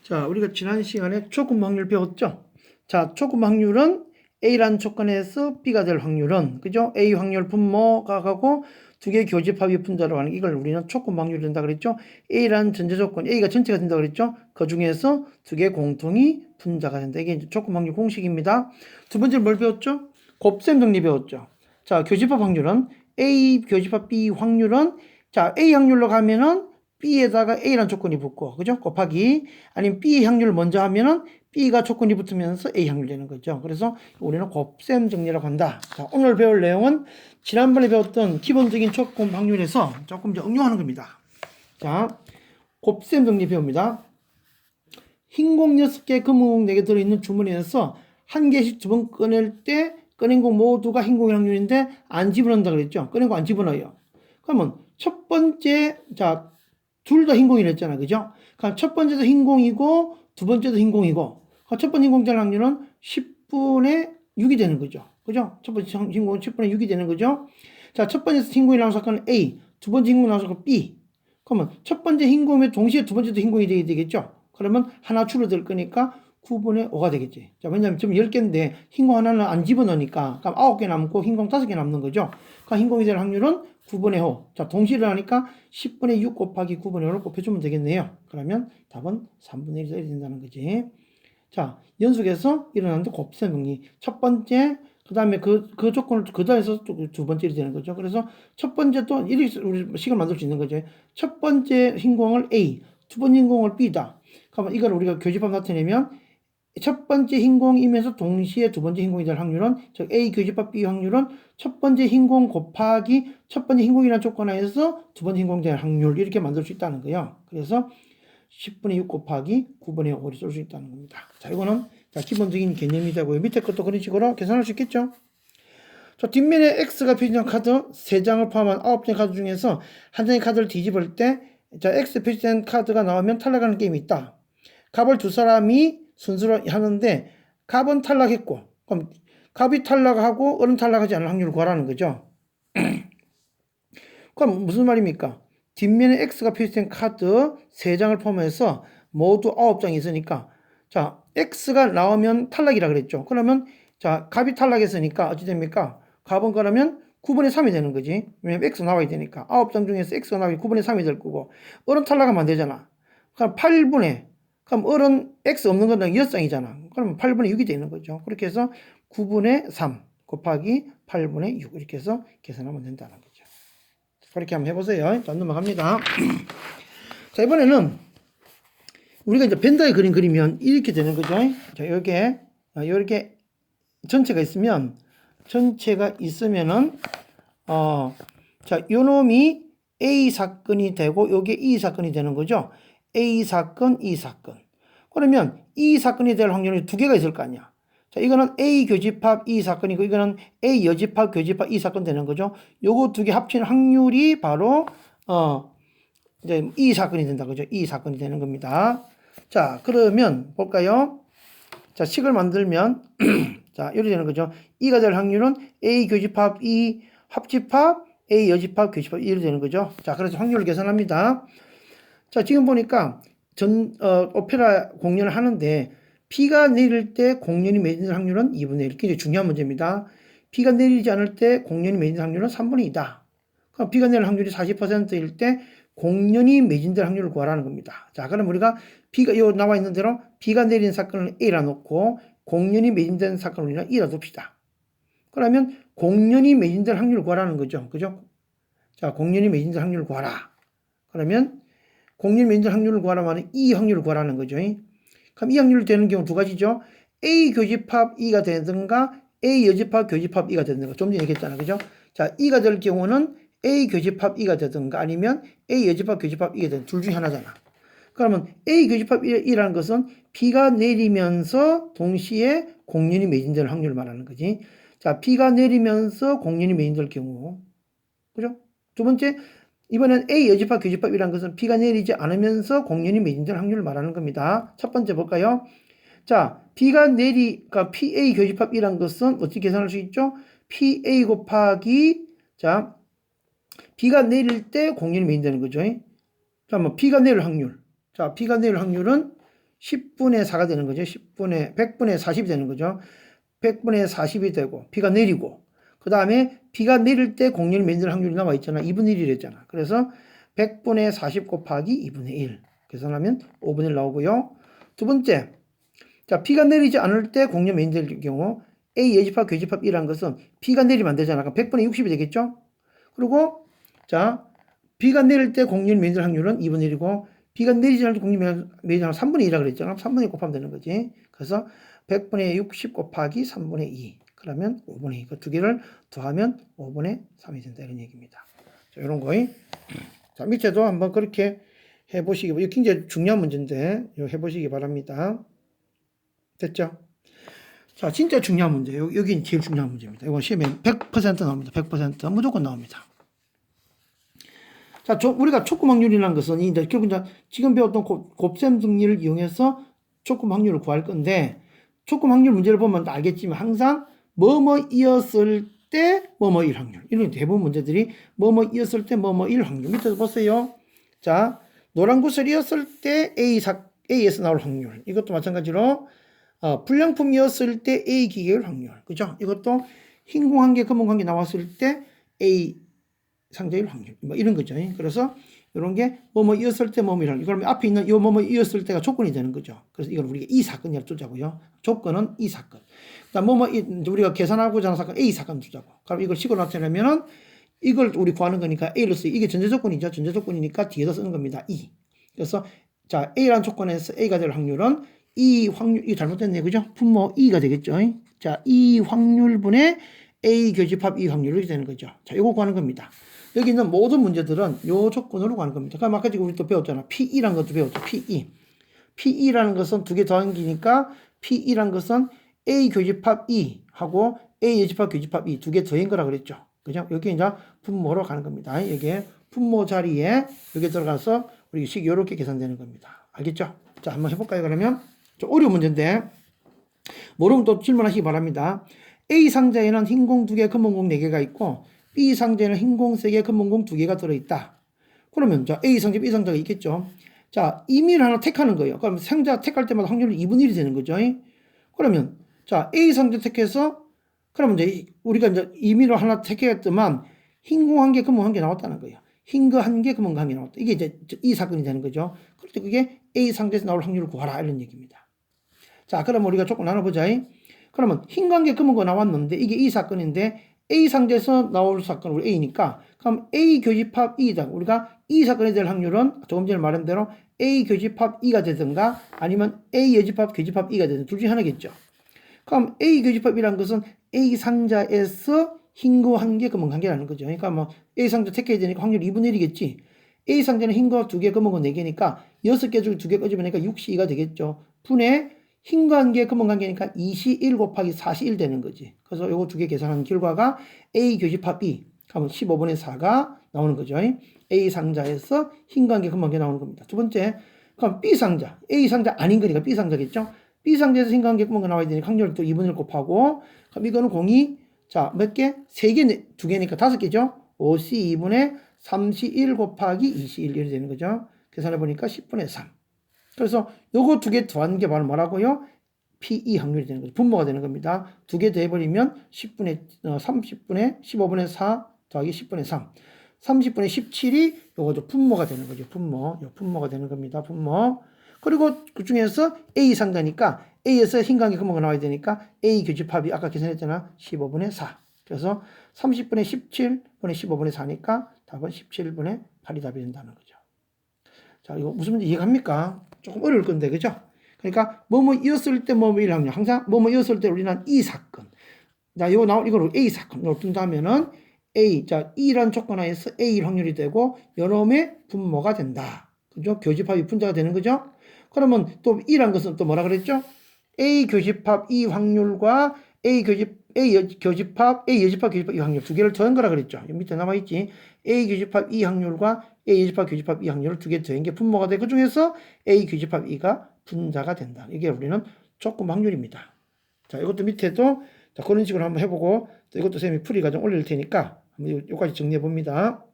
자, 우리가 지난 시간에 초급 확률 배웠죠? 자, 초급 확률은 A라는 조건에서 B가 될 확률은, 그죠? A 확률 분모가 가고 두 개의 교집합이 분자로 하는 이걸 우리는 초급 확률이 된다 그랬죠? A라는 전제 조건, A가 전체가 된다 그랬죠? 그 중에서 두 개의 공통이 분자가 된다. 이게 이제 초급 확률 공식입니다. 두 번째로 뭘 배웠죠? 곱셈 정리 배웠죠? 자, 교집합 확률은 A 교집합 B 확률은 자, A 확률로 가면은 B에다가 A라는 조건이 붙고, 그죠? 곱하기, 아니면 B 확률을 먼저 하면은 B가 조건이 붙으면서 A 확률 되는 거죠. 그래서 우리는 곱셈 정리라고 한다. 자, 오늘 배울 내용은 지난번에 배웠던 기본적인 조건 확률에서 조금 더 응용하는 겁니다. 자, 곱셈 정리 배웁니다. 흰 공 6개, 검은 공 4개 들어있는 주머니에서 한 개씩 두 번 꺼낼 때 꺼낸 공 모두가 흰 공의 확률인데 안 집어넣는다 그랬죠? 꺼낸 거 안 집어넣어요. 그러면 첫 번째, 자, 둘 다 흰공이라 했잖아. 그죠? 그러니까 첫 번째도 흰공이고, 두 번째도 흰공이고, 그러니까 첫 번째 흰공 될 확률은 10분의 6이 되는 거죠. 그죠? 첫 번째 흰공은 10분의 6이 되는 거죠. 자, 첫 번째 흰공이 나온 사건은 A, 두 번째 흰공이 나온 사건은 B. 그러면 첫 번째 흰공에 동시에 두 번째도 흰공이 되겠죠? 그러면 하나 줄어들 거니까 9분의 5가 되겠지. 자, 왜냐면 지금 10개인데 흰공 하나는 안 집어넣으니까, 그럼 9개 남고 흰공 5개 남는 거죠. 그러니까 흰공이 될 확률은 9분의 5. 자, 동시를 하니까 10분의 6 곱하기 9분의 5를 곱해주면 되겠네요. 그러면 답은 3분의 1이 된다는 거지. 자, 연속해서 일어나는 곱셈 정리. 첫 번째, 그 다음에 그 조건을 그다해서 두 번째로 되는 거죠. 그래서 첫 번째 또 이렇게 우리 식을 만들 수 있는 거죠. 첫 번째 흰공을 A, 두 번째 흰공을 B다. 그러면 이걸 우리가 교집합 나타내면 첫 번째 흰공이면서 동시에 두 번째 흰공이 될 확률은, 즉 A 교집합 B 확률은 첫 번째 흰공 곱하기 첫 번째 흰공이라는 조건 하에서 두 번째 흰공 될 확률, 이렇게 만들 수 있다는 거예요. 그래서 10분의 6 곱하기 9분의 5를 쓸 수 있다는 겁니다. 자, 이거는 자, 기본적인 개념이 되고요. 밑에 것도 그런 식으로 계산할 수 있겠죠. 자, 뒷면에 X가 표시된 카드 3장을 포함한 9장의 카드 중에서 한 장의 카드를 뒤집을 때, 자, X 표시된 카드가 나오면 탈락하는 게임이 있다. 갑을 두 사람이 순서로 하는데 갑은 탈락했고, 그럼 갑이 탈락하고 어른 탈락하지 않을 확률을 구하라는 거죠. 그럼 무슨 말입니까? 뒷면에 X가 표시된 카드 3장을 포함해서 모두 9장이 있으니까, 자, X가 나오면 탈락이라 그랬죠. 그러면 자, 갑이 탈락했으니까 어찌 됩니까? 갑은 그러면 9분의 3이 되는 거지. 왜냐면 X 나와야 되니까. 9장 중에서 X가 나오면 9분의 3이 될 거고, 어른 탈락하면 안 되잖아. 그럼 8분의, 그럼 어른 X 없는 거는 6장이잖아. 그러면 8분의 6이 되는 거죠. 그렇게 해서 9분의 3 곱하기 8분의 6 이렇게 해서 계산하면 된다는 거죠. 그렇게 한번 해보세요. 자, 넘어갑니다. 자, 이번에는 우리가 이제 벤더에 그림 그리면 이렇게 되는 거죠. 자, 이렇게 전체가 있으면은, 자, 요 놈이 A 사건이 되고, 요게 E 사건이 되는 거죠. A 사건, E 사건. 그러면 E 사건이 될 확률이 두 개가 있을 거 아니야. 자, 이거는 A 교집합 E 사건이고, 이거는 A 여집합 교집합 E 사건 되는 거죠. 요거 두 개 합친 확률이 바로, 이제 E 사건이 된다. 그죠? E 사건이 되는 겁니다. 자, 그러면 볼까요? 자, 식을 만들면, 자, 이렇게 되는 거죠. E가 될 확률은 A 교집합 E 합집합 A 여집합 교집합 이렇게 되는 거죠. 자, 그래서 확률을 계산합니다. 자, 지금 보니까 오페라 공연을 하는데 비가 내릴 때 공연이 맺는 확률은 2분의 1. 굉장히 중요한 문제입니다. 비가 내리지 않을 때 공연이 맺는 확률은 3분의 2다. 그럼 비가 내릴 확률이 40%일 때 공연이 매진될 확률을 구하라는 겁니다. 자, 그럼 우리가 비가 요 나와 있는 대로 비가 내리는 사건을 A라 놓고 공연이 매진된 사건을 우리는 E라 둡시다. 그러면 공연이 매진될 확률을 구하라는 거죠. 그죠? 자, 공연이 매진될 확률을 구하라. 그러면 공연이 매진될 확률을 구하라면 E 확률을 구하라는 거죠. 그럼 이 확률이 되는 경우 두 가지죠. A 교집합 E가 되든가 A 여집합 교집합 E가 되든가. 좀 전에 얘기했잖아. 그죠? 자, E가 될 경우는 A 교집합 E가 되든가 아니면 A 여집합 교집합 E가 되든 둘 중에 하나잖아. 그러면 A 교집합 E라는 것은 비가 내리면서 동시에 공연이 매진될 확률을 말하는 거지. 자, 비가 내리면서 공연이 매진될 경우. 그죠? 두 번째, 이번엔 A 여집합 교집합이라는 것은 비가 내리지 않으면서 공연이 매진될 확률을 말하는 겁니다. 첫 번째 볼까요? 자, 그러니까 PA 교집합이라는 것은 어떻게 계산할 수 있죠? PA 곱하기, 자, 비가 내릴 때 공연이 매진되는 거죠. 자, 뭐, 비가 내릴 확률. 자, 비가 내릴 확률은 10분의 4가 되는 거죠. 100분의 40이 되는 거죠. 100분의 40이 되고 비가 내리고 그 다음에 비가 내릴 때 공률 면될 확률이 나와 있잖아. 2분의 1이랬잖아. 그래서 100분의 40 곱하기 2분의 1 계산하면 5분의 1 나오고요. 두 번째, 자 비가 내리지 않을 때 공률 면될 경우 A 예집합 교집합 1이라는 것은 비가 내리면 안 되잖아. 그럼 100분의 60이 되겠죠. 그리고 자 비가 내릴 때 공률 면될 확률은 2분의 1이고 비가 내리지 않을 때 공률 면될 확률은 3분의 2라고 그랬잖아. 3분의 2 곱하면 되는 거지. 그래서 100분의 60 곱하기 3분의 2 그러면 5분의 2. 그 두 개를 더하면 5분의 3이 된다 이런 얘기입니다. 자, 이런 거. 자, 밑에도 한번 그렇게 해보시기, 이거 굉장히 중요한 문제인데 이거 해보시기 바랍니다. 됐죠? 자, 진짜 중요한 문제. 여기 제일 중요한 문제입니다. 이거 시험에 100% 나옵니다. 100% 무조건 나옵니다. 자, 우리가 촉금 확률이라는 것은 이제 결국 이제 지금 배웠던 곱셈 등리를 이용해서 촉금 확률을 구할 건데, 촉금 확률 문제를 보면 알겠지만 항상 뭐뭐이었을 때 뭐뭐일 확률. 이런 대부분 문제들이 뭐뭐이었을 때 뭐뭐일 확률. 밑에서 보세요. 자, 노란 구슬이었을 때 A에서 나올 확률. 이것도 마찬가지로 불량품이었을 때 A 기계일 확률. 그죠? 이것도 흰 공 한 개, 검은 공 한 개 나왔을 때 A 상자일 확률. 뭐 이런 거죠. 그래서 이런 게 뭐뭐이었을 때 뭐뭐일 확률. 그러면 앞에 있는 이 뭐뭐이었을 때가 조건이 되는 거죠. 그래서 이걸 우리가 이 사건이라고 두자고요. 조건은 이 사건. 그다음 우리가 계산하고자 하는 사건 A 사건 두자고. 그럼 이걸 식으로 나타내면은 이걸 우리 구하는 거니까 A로 쓰여. 이게 전제 조건이죠. 전제 조건이니까 뒤에서 쓰는 겁니다. E. 그래서 자, A라는 조건에서 A가 될 확률은 이 확률, 이거 잘못됐네요. 그죠? 분모 E가 되겠죠. 자, 이 확률분의 A 교집합 E 확률 이렇게 되는 거죠. 자, 이거 구하는 겁니다. 여기 있는 모든 문제들은 요 조건으로 구하는 겁니다. 그럼 아까 우리 또 배웠잖아. PE라는 것도 배웠죠. PE. PE라는 것은 두 개 더한 기니까 PE라는 것은 A 교집합 E 하고 A 예집합 교집합 E 두 개 더한 거라 그랬죠. 그죠? 여기 이제 분모로 가는 겁니다. 이게 분모 자리에 여기 들어가서 우리 식 이렇게 계산되는 겁니다. 알겠죠? 자, 한번 해볼까요? 그러면 좀 어려운 문제인데 모르면 또 질문하시기 바랍니다. A 상자에는 흰 공 2개, 검은 공 4개가 있고 B 상자에는 흰 공 3개, 검은 공 2개가 들어있다. 그러면 자 A 상자, B 상자가 있겠죠. 자, 임의를 하나 택하는 거예요. 그럼 상자 택할 때마다 확률이 2분의 1이 되는 거죠. 그러면 자 A 상자 택해서 그러면 이제 우리가 이제 임의로 하나 택했더만 흰 공 1개, 검은 1개 나왔다는 거예요. 흰 거 1개, 검은 거 1개 나왔다. 이게 이제 이 사건이 되는 거죠. 그럴 때 그게 A 상자에서 나올 확률을 구하라 이런 얘기입니다. 자, 그럼 우리가 조금 나눠보자. 그러면 흰 거 1개, 검은 거 나왔는데 이게 이 사건인데 A 상자에서 나올 사건은 우리 A니까 그럼 A 교집합 E다. 우리가 이 사건이 될 확률은 조금 전에 말한 대로 A 교집합 E가 되든가 아니면 A 여집합 교집합 E가 되든 둘 중에 하나겠죠. 그럼 A 교집합이라는 것은 A 상자에서 흰 거 1개, 검은 거 1개라는 거죠. 그러니까 뭐 A 상자 택해야 되니까 확률 2분의 1이겠지. A 상자는 흰 거 2개, 검은 거 4개니까 6개 중에 2개 꺼집으니까 62가 되겠죠. 분의 흰 거 1개, 검은 거 1개니까 21 곱하기 41 되는 거지. 그래서 요거 2개 계산한 결과가 A 교집합 B 하면 15분의 4가 나오는 거죠. A 상자에서 흰 거 1개, 검은 거 1개 나오는 겁니다. 두 번째, 그럼 B 상자. A 상자 아닌 거니까 B 상자겠죠. B 상자에서 흰 거 1개, 검은 거 나와야 되니까 확률을 또 2분의 1 곱하고 그럼 이거는 공이 자, 몇 개? 3개, 2개니까 5개죠. 5C 2분의 31 곱하기 21 이렇게 되는 거죠. 계산해 보니까 10분의 3. 그래서 요거 2개 더한 게 바로 뭐라고요? PE 확률이 되는 거죠. 분모가 되는 겁니다. 2개 더해버리면 30분의 15분의 4 더하기 10분의 3. 30분의 17이 요거도 분모가 되는 거죠. 분모. 요 분모가 되는 겁니다. 분모. 그리고 그 중에서 A 상자니까 A에서 흰강이 금방 나와야 되니까 A 교집합이 아까 계산했잖아. 15분의 4. 그래서 30분의 17분의 15분의 4니까 답은 17분의 8이 답이 된다는 거죠. 자, 이거 무슨 문제 이해갑니까? 조금 어려울 건데, 그죠? 그러니까, 뭐뭐이었을 때 뭐뭐일 확률. 항상 뭐뭐이었을 때 우리는 이 사건. 자, 이거를 A 사건으로 둔다면은 A, 자, E라는 조건 하에서 A일 확률이 되고, 여러분의 분모가 된다. 그죠? 교집합이 분자가 되는 거죠? 그러면 또 E란 것은 또 뭐라 그랬죠? A 교집합 E 확률과 A 여집합 E 확률 두 개를 더한 거라 그랬죠. 여기 밑에 남아있지. A 교집합 E 확률과 A 여집합 교집합 E 확률을 두 개 더한 게 분모가 돼. 그 중에서 A 교집합 E가 분자가 된다. 이게 우리는 촉금 확률입니다. 자, 이것도 밑에도 자, 그런 식으로 한번 해보고 또 이것도 쌤이 풀이 과정 올릴 테니까 한번 여기까지 정리해 봅니다.